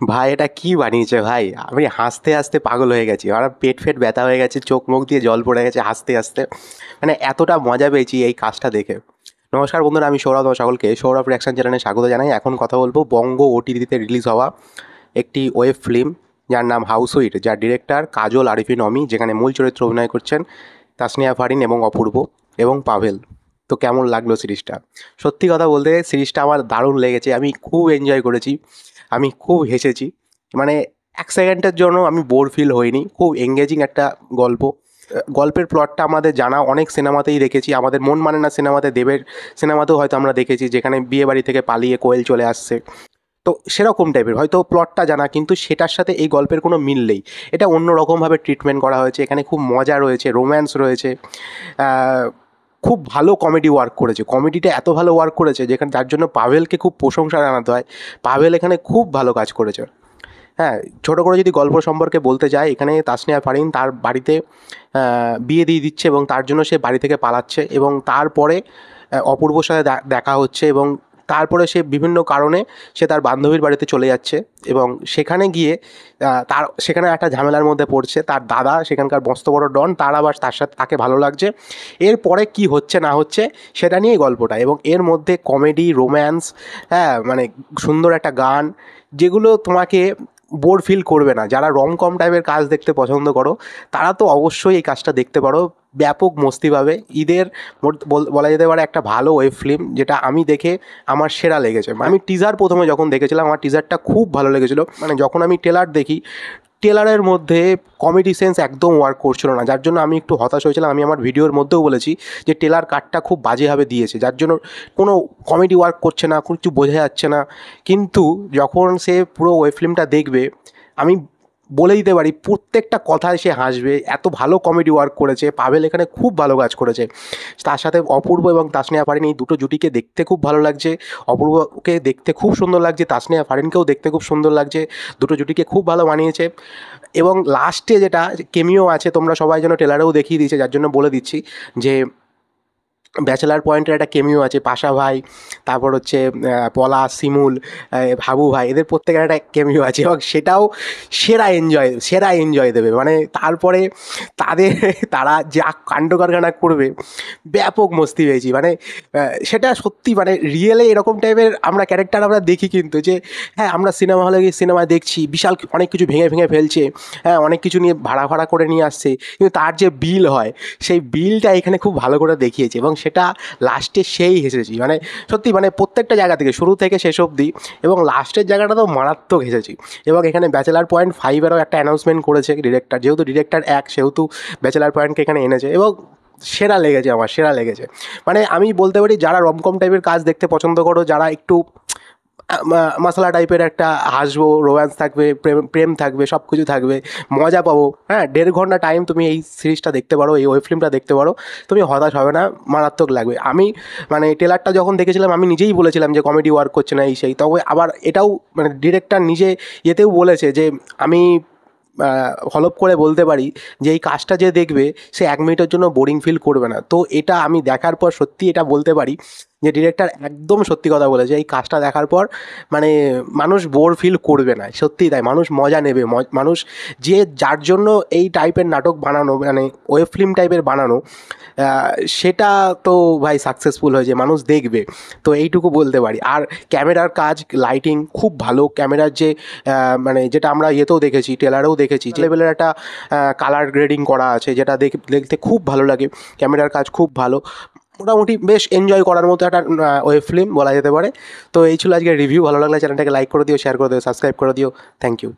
ভাই এটা কি বানিয়েছে ভাই, আমি হাসতে হাসতে পাগল হয়ে গেছি। আমার পেট ফেট ব্যথা হয়ে গেছে, চোখ মুখ দিয়ে জল পড়ে গেছে হাসতে হাসতে। মানে এতটা মজা পেয়েছি এই কাজটা দেখে। নমস্কার বন্ধুরা, আমি সৌরভ। সকলকে সৌরভ রিয়াকশন চ্যানেলে স্বাগত জানাই। এখন কথা বলবো বঙ্গ ওটিটিতে রিলিজ হওয়া একটি ওয়েব ফিল্ম, যার নাম হাউসউইট, যার ডিরেক্টর কাজল আরিফিন অমি, যেখানে মূল চরিত্রে অভিনয় করছেন তাসনিয়া ফারিন এবং অপূর্ব এবং পাভেল। তো কেমন লাগলো সিরিজটা? সত্যি কথা বলতে সিরিজটা আমার দারুণ লেগেছে, আমি খুব এনজয় করেছি, আমি খুব হেসেছি। মানে এক সেকেন্ডের জন্য আমি বোর ফিল হইনি, খুব এঙ্গেজিং একটা গল্প। গল্পের প্লটটা আমাদের জানা, অনেক সিনেমাতেই দেখেছি। আমাদের মন মানে না সিনেমাতে, দেবের সিনেমাতেও হয়তো আমরা দেখেছি, যেখানে বিয়ে বাড়ি থেকে পালিয়ে কোয়েল চলে আসছে। তো সেরকম টাইপের হয়তো প্লটটা জানা, কিন্তু সেটার সাথে এই গল্পের কোনো মিল নেই। এটা অন্য রকমভাবে ট্রিটমেন্ট করা হয়েছে। এখানে খুব মজা রয়েছে, রোম্যান্স রয়েছে, খুব ভালো কমেডি ওয়ার্ক করেছে। কমেডিটা এত ভালো ওয়ার্ক করেছে যেখানে, যার জন্য পাভেলকে খুব প্রশংসা জানাতে হয়। পাভেল এখানে খুব ভালো কাজ করেছে। হ্যাঁ, ছোটো করে যদি গল্প সম্পর্কে বলতে যাই, এখানে তাসনিয়া ফারিন তার বাড়িতে বিয়ে দিয়ে দিচ্ছে এবং তার জন্য সে বাড়ি থেকে পালাচ্ছে, এবং তারপরে অপূর্বর সাথে দেখা হচ্ছে, এবং তারপরে সে বিভিন্ন কারণে সে তার বান্ধবীর বাড়িতে চলে যাচ্ছে, এবং সেখানে গিয়ে সেখানে একটা ঝামেলার মধ্যে পড়ছে। তার দাদা সেখানকার মস্ত বড় ডন, তার আবার তার সাথে তাকে ভালো লাগছে। এরপরে কি হচ্ছে না হচ্ছে সেটা নিয়েই গল্পটা, এবং এর মধ্যে কমেডি, রোম্যান্স, হ্যাঁ মানে সুন্দর একটা গান, যেগুলো তোমাকে বোর ফিল করবে না। যারা রমকম টাইপের কাজ দেখতে পছন্দ করো তারা তো অবশ্যই এই কাজটা দেখতে পারো। ব্যাপক মস্তি পাবে। ঈদের বলা যেতে পারে একটা ভালো ওয়েব ফিল্ম, যেটা আমি দেখে আমার সেরা লেগেছে। আমি টিজার প্রথমে যখন দেখেছিলাম, আমার টিজারটা খুব ভালো লেগেছিলো। মানে যখন আমি ট্রেলার দেখি, ট্রেলারের মধ্যে কমেডি সেন্স একদম ওয়ার্ক করছিল না, যার জন্য আমি একটু হতাশ হয়েছিলাম। আমি আমার ভিডিওর মধ্যেও বলেছি যে ট্রেলার কাটটা খুব বাজেভাবে দিয়েছে, যার জন্য কোনো কমেডি ওয়ার্ক করছে না, কিছু বোঝা যাচ্ছে না। কিন্তু যখন সে পুরো ওয়েব ফিল্মটা দেখবে, আমি বলে দিতে পারি প্রত্যেকটা কথায় সে হাসবে। এত ভালো কমেডি ওয়ার্ক করেছে পাভেল, এখানে খুব ভালো কাজ করেছে। তার সাথে অপূর্ব এবং তাসনিয়া ফারিন, এই দুটো জুটিকে দেখতে খুব ভালো লাগছে। অপূর্বকে দেখতে খুব সুন্দর লাগছে, তাসনিয়া ফারিনকেও দেখতে খুব সুন্দর লাগছে। দুটো জুটিকে খুব ভালো মানিয়েছে। এবং লাস্টে যেটা কেমিও আছে, তোমরা সবাই যেন ট্রেলারেও দেখিয়ে দিয়েছে, যার জন্য বলে দিচ্ছি যে ব্যাচেলার পয়েন্টের একটা কেমিও আছে। পাশা ভাই, তারপর হচ্ছে পলাশ, শিমুল, হাবু ভাই, এদের প্রত্যেকের একটা কেমিও আছে, এবং সেটাও সেরা এনজয় দেবে। মানে তারপরে তাদের তারা যা কাণ্ড কারখানা করবে, ব্যাপক মস্তি পেয়েছি। মানে সেটা সত্যি, মানে রিয়েলে এরকম টাইপের আমরা ক্যারেক্টার আমরা দেখি, কিন্তু যে হ্যাঁ আমরা সিনেমা হলে গিয়ে সিনেমা দেখছি, বিশাল অনেক কিছু ভেঙে ভেঙে ফেলছে, হ্যাঁ অনেক কিছু নিয়ে ভাড়া করে নিয়ে আসছে, কিন্তু তার যে বিল হয়, সেই বিলটা এখানে খুব ভালো করে দেখিয়েছে, এবং সেটা লাস্টে সেই হেসেছি। মানে সত্যি, মানে প্রত্যেকটা জায়গা থেকে, শুরু থেকে শেষ অবধি, এবং লাস্টের জায়গাটা তো মারাত্মক হেসেছি। এবং এখানে ব্যাচেলার পয়েন্ট 5-এরও একটা অ্যানাউন্সমেন্ট করেছে ডিরেক্টর, যেহেতু ডিরেক্টর এক, সেহেতু ব্যাচেলার পয়েন্টকে এখানে এনেছে, এবং সেরা লেগেছে, আমার সেরা লেগেছে। মানে আমি বলতে পারি, যারা রমকম টাইপের কাজ দেখতে পছন্দ করো, যারা একটু মশলা টাইপের, একটা হাসবো, রোম্যান্স থাকবে, প্রেম প্রেম থাকবে, সব কিছু থাকবে, মজা পাবো, হ্যাঁ 1.5 ঘন্টা টাইম তুমি এই সিরিজটা দেখতে পারো, এই ওয়েব ফিল্মটা দেখতে পারো, তুমি হতাশ হবে না, মারাত্মক লাগবে। আমি মানে ট্রেলারটা যখন দেখেছিলাম, আমি নিজেই বলেছিলাম যে কমেডি ওয়ার্ক করছে না, এই সেই। তবে আবার এটাও মানে ডিরেক্টর নিজে ইয়েতেও বলেছে যে আমি হলপ করে বলতে পারি যে এই কাজটা যে দেখবে, সে 1 মিনিটের জন্য বোরিং ফিল করবে না। তো এটা আমি দেখার পর সত্যি এটা বলতে পারি যে ডিরেক্টর একদম সত্যি কথা বলেছে। এই কাজটা দেখার পর মানে মানুষ বোর ফিল করবে না, সত্যিই তাই। মানুষ মজা নেবে, মানুষ যে যার জন্য এই টাইপের নাটক বানানো, মানে ওয়েব ফিল্ম টাইপের বানানো, সেটা তো ভাই সাকসেসফুল হয়েছে, মানুষ দেখবে। তো এইটুকু বলতে পারি। আর ক্যামেরার কাজ, লাইটিং খুব ভালো। ক্যামেরার যে মানে যেটা আমরা ইয়েতেও দেখেছি, ট্রেলারেও দেখেছি, যে লেভেলের একটা কালার গ্রেডিং করা আছে, যেটা দেখতে খুব ভালো লাগে। ক্যামেরার কাজ খুব ভালো। মোটামুটি বেশ এনজয় করার মতো একটা ওয়েব ফিল্ম বলা যেতে পারে। তো এই ছিল আজকের রিভিউ। ভালো লাগলে চ্যানেলটাকে লাইক করে দিও, শেয়ার করে দিও, সাবস্ক্রাইব করে দিও। Thank you.